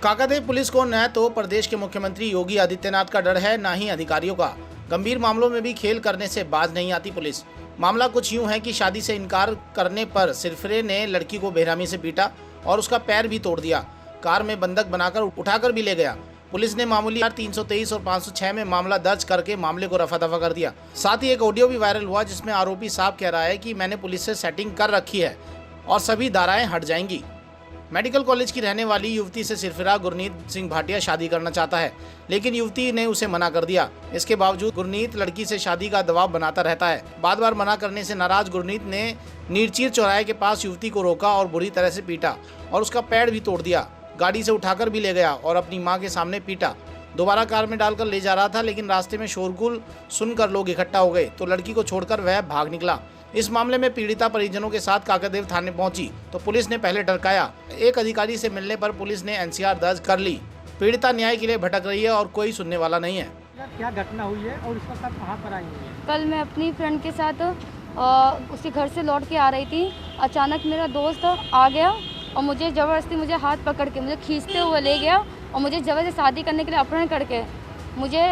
Kakadeo police को न तो प्रदेश के मुख्यमंत्री योगी आदित्यनाथ का डर है, न ही अधिकारियों का। गंभीर मामलों में भी खेल करने से बाज नहीं आती पुलिस। मामला कुछ यूं है कि शादी से इनकार करने पर सिरफिरे ने लड़की को बेरहमी से पीटा और उसका पैर भी तोड़ दिया। कार में बंधक बनाकर उठाकर भी ले गया। पुलिस ने मामूली 323 और 506 में मामला दर्ज करके मामले को रफा दफा कर दिया। साथ ही एक ऑडियो भी वायरल हुआ जिसमें आरोपी साफ कह रहा है कि मैंने पुलिस से सेटिंग कर रखी है और सभी धाराएं हट जाएंगी। मेडिकल कॉलेज की रहने वाली युवती से सिरफिरा गुरनीत सिंह भाटिया शादी करना चाहता है, लेकिन युवती ने उसे मना कर दिया। इसके बावजूद गुरनीत लड़की से शादी का दबाव बनाता रहता है। बार बार मना करने से नाराज गुरनीत ने नीरचीर चौराहे के पास युवती को रोका और बुरी तरह से पीटा और उसका पैर भी तोड़ दिया। गाड़ी से उठाकर भी ले गया और अपनी मां के सामने पीटा। दोबारा कार में डालकर ले जा रहा था, लेकिन रास्ते में शोरगुल सुनकर लोग इकट्ठा हो गए तो लड़की को छोड़कर वह भाग निकला। इस मामले में पीड़िता परिजनों के साथ काकादेव थाने पहुंची तो पुलिस ने पहले टरकाया। एक अधिकारी से मिलने पर पुलिस ने एनसीआर दर्ज कर ली। पीड़िता न्याय के लिए भटक रही है और कोई सुनने वाला नहीं है। क्या घटना हुई है और इसका सब कहाँ पर आई है? कल मैं अपनी फ्रेंड के साथ उसके घर से लौट के आ रही थी। अचानक मेरा दोस्त आ गया और मुझे ज़बरदस्ती मुझे हाथ पकड़ के मुझे खींचते हुए ले गया और मुझे ज़बरदस्ती शादी करने के लिए अपहरण करके मुझे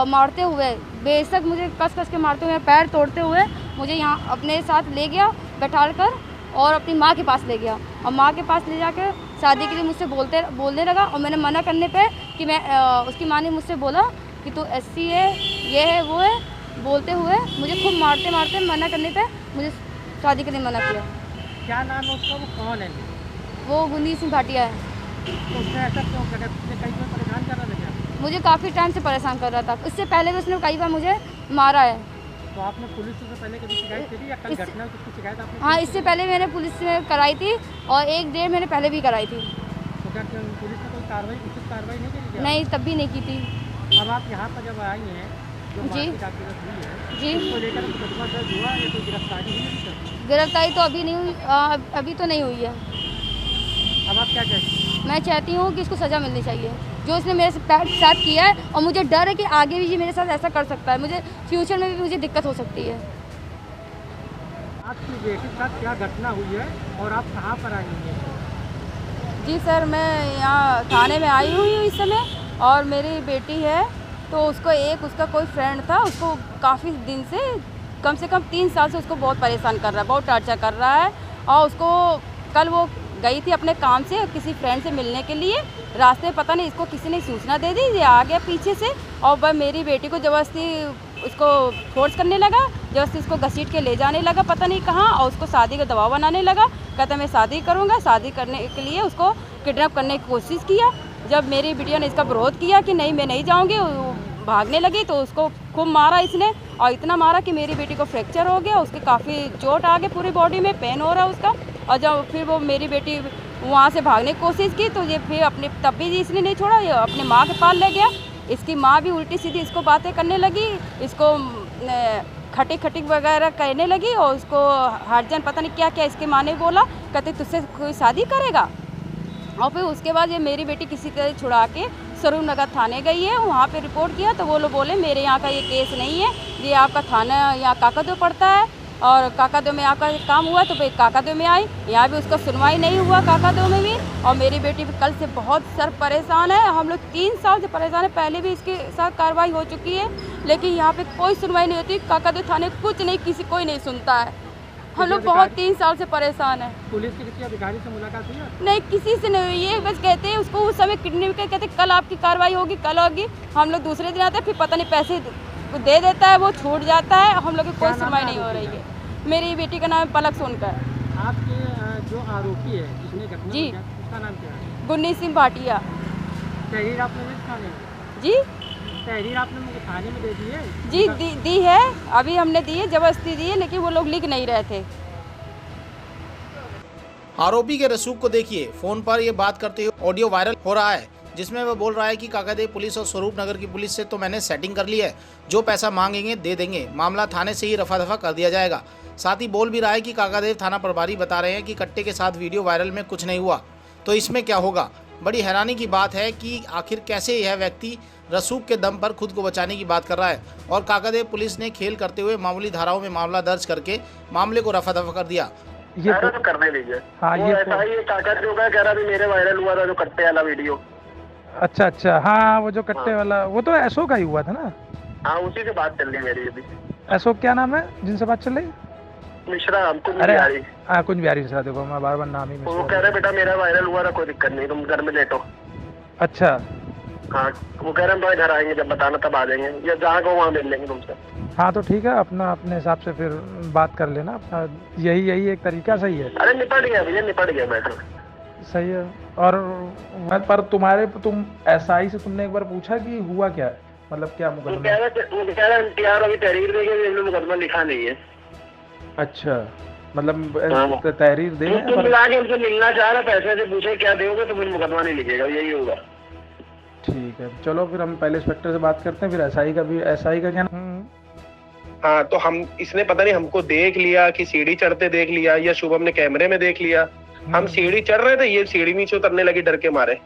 मारते हुए, बेशक मुझे कस कस के मारते हुए, पैर तोड़ते हुए मुझे यहाँ अपने साथ ले गया बैठाल कर और अपनी माँ के पास ले गया और माँ के पास ले जाकर शादी के लिए मुझसे बोलने लगा। और मैंने मना करने पे कि मैं उसकी माँ ने मुझसे बोला कि तू एससी है, ये है, वो है, बोलते हुए मुझे खूब मारते मारते मना करने पे मुझे शादी के लिए मना किया। क्या नाम है उसका? वो कौन है? वो गुरनीत सिंह भाटिया है। तो उसने ऐसा क्यों कर? कई बार परेशान कर रहा था क्या? मुझे काफ़ी टाइम से परेशान कर रहा था। इससे पहले भी उसने कई बार मुझे मारा है। तो आपने पुलिस से पहले कभी शिकायत करी या कल घटना की शिकायत आपने? हाँ, इससे पहले मैंने पुलिस में कराई थी और 1 डेढ़ महीने पहले भी कराई थी। तो क्या पुलिस ने कोई कार्रवाई, उचित कार्रवाई नहीं करी क्या? नहीं, तब भी नहीं की थी। अब आप यहाँ पर जब आई हैं, जो जी हुई है जी, उसको लेकर मुकदमा दर्ज हुआ या कोई गिरफ्तारी हुई है? गिरफ्तारी तो अभी नहीं हुई, अभी तो नहीं हुई है। अब आप क्या चाहती हैं? मैं चाहती हूँ कि इसको सज़ा मिलनी चाहिए जो इसने मेरे साथ किया है, और मुझे डर है कि आगे भी ये मेरे साथ ऐसा कर सकता है। मुझे फ्यूचर में भी मुझे दिक्कत हो सकती है। आपकी बेटी के साथ क्या घटना हुई है और आप कहाँ पर आई हैं? जी सर, मैं यहाँ थाने में आई हुई हूँ इस समय, और मेरी बेटी है तो उसका कोई फ्रेंड था, उसको काफ़ी दिन से कम 3 साल से उसको बहुत परेशान कर रहा है, बहुत टार्चर कर रहा है। और उसको कल वो गई थी अपने काम से किसी फ्रेंड से मिलने के लिए, रास्ते में पता नहीं इसको किसी ने सूचना दे दी, ये आ गया पीछे से और वह मेरी बेटी को ज़बरदस्ती उसको फोर्स करने लगा, ज़बरदस्ती उसको घसीट के ले जाने लगा पता नहीं कहाँ, और उसको शादी का दबाव बनाने लगा। कहता मैं शादी करूँगा, शादी करने के लिए उसको किडनैप करने की कोशिश किया। जब मेरी बिटिया ने इसका विरोध किया कि नहीं मैं नहीं जाऊँगी, भागने लगी तो उसको खूब मारा इसने, और इतना मारा कि मेरी बेटी को फ्रैक्चर हो गया, उसके काफ़ी चोट आ गई, पूरी बॉडी में पेन हो रहा है उसका। और जब फिर वो मेरी बेटी वहाँ से भागने की कोशिश की तो ये फिर तब भी इसने नहीं छोड़ा, ये अपने माँ के पास ले गया। इसकी माँ भी उल्टी सीधी इसको बातें करने लगी, इसको खटिक वगैरह कहने लगी, और उसको हरजन पता नहीं क्या क्या इसकी माँ ने बोला, कहते तुझसे कोई शादी करेगा। और फिर उसके बाद ये मेरी बेटी किसी तरह छुड़ा के स्वरूप नगर थाने गई है, वहाँ पे रिपोर्ट किया तो वो लोग बोले मेरे यहाँ का ये केस नहीं है, ये आपका थाना यहाँ काकादेव पड़ता है, और काकादेव में आपका काम हुआ तो फिर काकादेव में आई, यहाँ भी उसका सुनवाई नहीं हुआ काकादेव में भी। और मेरी बेटी भी कल से बहुत सर परेशान है, हम लोग 3 साल से परेशान है, पहले भी इसके साथ कार्रवाई हो चुकी है, लेकिन यहाँ पे कोई सुनवाई नहीं होती। काकादेव थाने कुछ नहीं, कोई नहीं सुनता है। हम लोग बहुत 3 साल से परेशान हैं। पुलिस के किसी अधिकारी से मुलाकात हुई है? नहीं, किसी से नहीं हुई है, बस कहते हैं उसको उस समय किडनैप कर कहते कल आपकी कार्रवाई होगी, कल होगी। हम लोग दूसरे दिन आते हैं, फिर पता नहीं पैसे दे देता है, वो छूट जाता है, हम लोग की कोई सुनवाई नहीं हो रही है। मेरी बेटी का नाम पलक सोनकर। आपके जो आरोपी है जिसने घटना जी, उसका नाम क्या है? गुरनीत सिंह भाटिया। तहरीर आपने दी थाने में? जी, तहरीर आपने मुझे थाने में दे दी है? जी दी है, अभी हमने दी है, ज़बरदस्ती दी है, लेकिन वो लोग लिख नहीं रहे थे। आरोपी के रसूख को देखिए, फोन पर ये बात करते हुए ऑडियो वायरल हो रहा है जिसमें वह बोल रहा है कि काकादेव पुलिस और स्वरूप नगर की पुलिस से तो मैंने सेटिंग कर ली है, जो पैसा मांगेंगे दे देंगे, मामला थाने से ही रफा दफा कर दिया जाएगा। साथ ही बोल भी रहा है कि काकादेव थाना प्रभारी बता रहे हैं कि कट्टे के साथ वीडियो वायरल में कुछ नहीं हुआ, तो इसमें क्या होगा। बड़ी हैरानी की बात है कि आखिर कैसे यह व्यक्ति रसूख के दम पर खुद को बचाने की बात कर रहा है, और काकादेव पुलिस ने खेल करते हुए मामूली धाराओं में मामला दर्ज करके मामले को रफा दफा कर दिया। ये तो करने लीजिए। हाँ, वो ऐसा ही काका जो कह रहा भी मेरे वायरल हुआ था जो कट्टे वाला वीडियो, अच्छा अच्छा, हाँ वो जो कट्टे हाँ। वाला, वो तो एसओ का ही हुआ था ना। हाँ, उसी से बात चल रही है मेरी अभी। एसओ क्या नाम है जिनसे बात चल रही? मिश्रा, हम कुछ अरे नहीं आ रही। हाँ, कुछ बिहारी से, देखो मैं बार बार नाम ही वो मिस कह रहे बेटा मेरा वायरल हुआ था, कोई दिक्कत नहीं, तुम घर में लेटो। अच्छा हाँ, वो कह रहे हम तुम्हारे घर आएंगे, जब बताना तब आ जाएंगे, या जहाँ को वहाँ मिल लेंगे तुमसे। हाँ, तो ठीक है, अपना अपने हिसाब से फिर बात कर लेना अपना, यही एक तरीका सही है। अरे निपट गया भैया, निपट गया मैटर। सही है। और पर तुम एसआई से तुमने एक बार पूछा कि हुआ क्या है, मतलब क्या वो मुकदमा? कह रहे एनटीआर अभी तहरीर देंगे, हमने मुकदमा लिखा नहीं है। अच्छा, मतलब हाँ। तहरीर दे तुम मिला के हमसे मिलना चाह रहे, पैसे से पूछे क्या दोगे, तो फिर मुकदमा नहीं लिखेगा, यही होगा। ठीक है, चलो फिर हम पहले इंस्पेक्टर से बात करते हैं, फिर एसआई का क्या नाम? हाँ, तो हम इसने पता नहीं हमको देख लिया कि सीढ़ी चढ़ते देख लिया, या शुभम ने कैमरे में देख लिया। हम सीढ़ी चढ़ रहे थे, ये सीढ़ी नीचे उतरने लगी डर के मारे।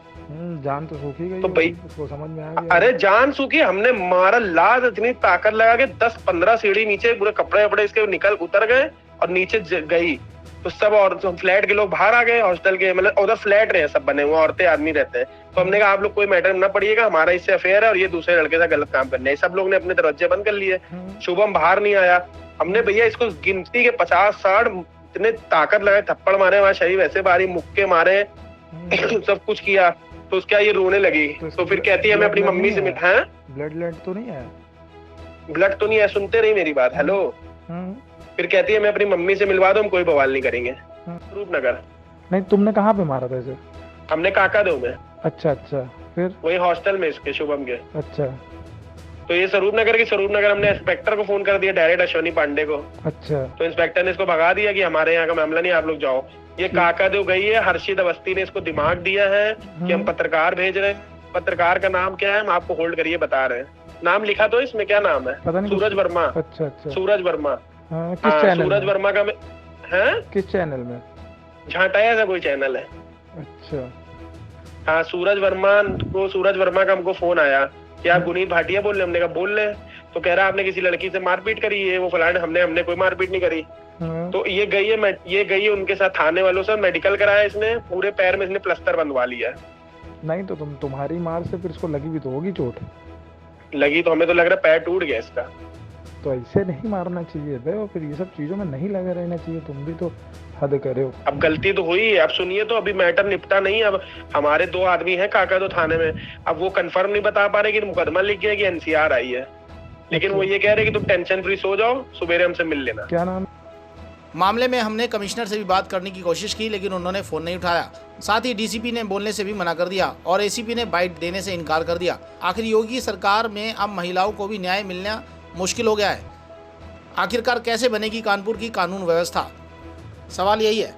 जान तो सूखी गई तो भाई उसको समझ में आ गया। अरे जान सूखी, हमने मारा लात, इतनी ताकत लगा के 10-15 सीढ़ी नीचे, पूरे कपड़े वपड़े इसके निकल उतर गए और नीचे गई। तो सब और फ्लैट के लोग बाहर आ गए, हॉस्टल के, मतलब उधर फ्लैट रहे सब बने हुए, औरतें आदमी रहते हैं। तो हमने कहा आप लोग कोई मैटर ना पड़िएगा, हमारा इससे अफेयर है और ये दूसरे लड़के से गलत काम करने है। सब लोग ने अपने दरवाजे बंद कर लिए। शुभम बाहर नहीं आया। हमने भैया इसको गिनती के 50-60 इतने ताकत लगाए, थप्पड़ मारे, वहां शरीर वैसे बारी, मुक्के मारे, सब कुछ किया। तो उसका ये रोने लगी। तो फिर कहती है मैं अपनी मम्मी से मिला। है ब्लड तो नहीं है? ब्लड तो नहीं है, सुनते नहीं मेरी बात। हेलो। फिर कहती है मैं अपनी मम्मी से मिलवा दूं, हम कोई बवाल नहीं करेंगे। रूपनगर। नहीं, तुमने कहाँ पे मारा था इसे? हमने काकादो में। अच्छा अच्छा, फिर? वही हॉस्टल में इसके, शुभम के। अच्छा, तो ये स्वरूपनगर हमने इंस्पेक्टर को फोन कर दिया, डायरेक्ट अश्वनी पांडे को। अच्छा, तो इंस्पेक्टर ने इसको भगा दिया कि हमारे यहाँ का मामला नहीं, आप लोग जाओ। ये काकादो गई है, हर्षित अवस्थी ने इसको दिमाग दिया है कि हम पत्रकार भेज रहे हैं। पत्रकार का नाम क्या है, हम आपको होल्ड करिए बता रहे हैं। नाम लिखा तो इसमें, क्या नाम है? पता नहीं। सूरज वर्मा। अच्छा अच्छा, सूरज वर्मा। किस चैनल? सूरज वर्मा का है, किस चैनल में? झांटाया सा कोई चैनल है। अच्छा, हाँ, सूरज वर्मा का हमको फोन आया कि आप गुनीत भाटिया बोल रहे? हमने कहा बोल रहे। तो कह रहा आपने किसी लड़की से मारपीट करी है, वो फलाने। हमने कोई मारपीट नहीं करी। तो ये गई है उनके साथ थाने वालों से, मेडिकल कराया इसने, पूरे पैर में इसने प्लास्टर बंधवा लिया। नहीं तो तुम्हारी मार से फिर इसको लगी भी तो होगी चोट। लगी तो हमें तो लग रहा है पैर टूट गया इसका। तो ऐसे नहीं मारना चाहिए था, और फिर ये सब चीजों में नहीं लगा रहना चाहिए। तुम भी तो हद करे हो। अब गलती तो हुई है। अब सुनिए, तो अभी मैटर निपटा नहीं। अब हमारे 2 आदमी हैं काकादो थाने में। अब वो कंफर्म नहीं बता पा रहे कि मुकदमा लिख गया कि एनसीआर आई है। लेकिन वो ये कह रहे कि तुम टेंशन फ्री सो जाओ, सुबह हमसे मिल लेना। क्या नाम? मामले में हमने कमिश्नर से भी बात करने की कोशिश की, लेकिन उन्होंने फोन नहीं उठाया। साथ ही डीसीपी ने बोलने से भी मना कर दिया और एसीपी ने बाइट देने से इनकार कर दिया। आखिर योगी सरकार में अब महिलाओं को भी न्याय मिलना मुश्किल हो गया है। आखिरकार कैसे बनेगी कानपुर की कानून व्यवस्था? सवाल यही है।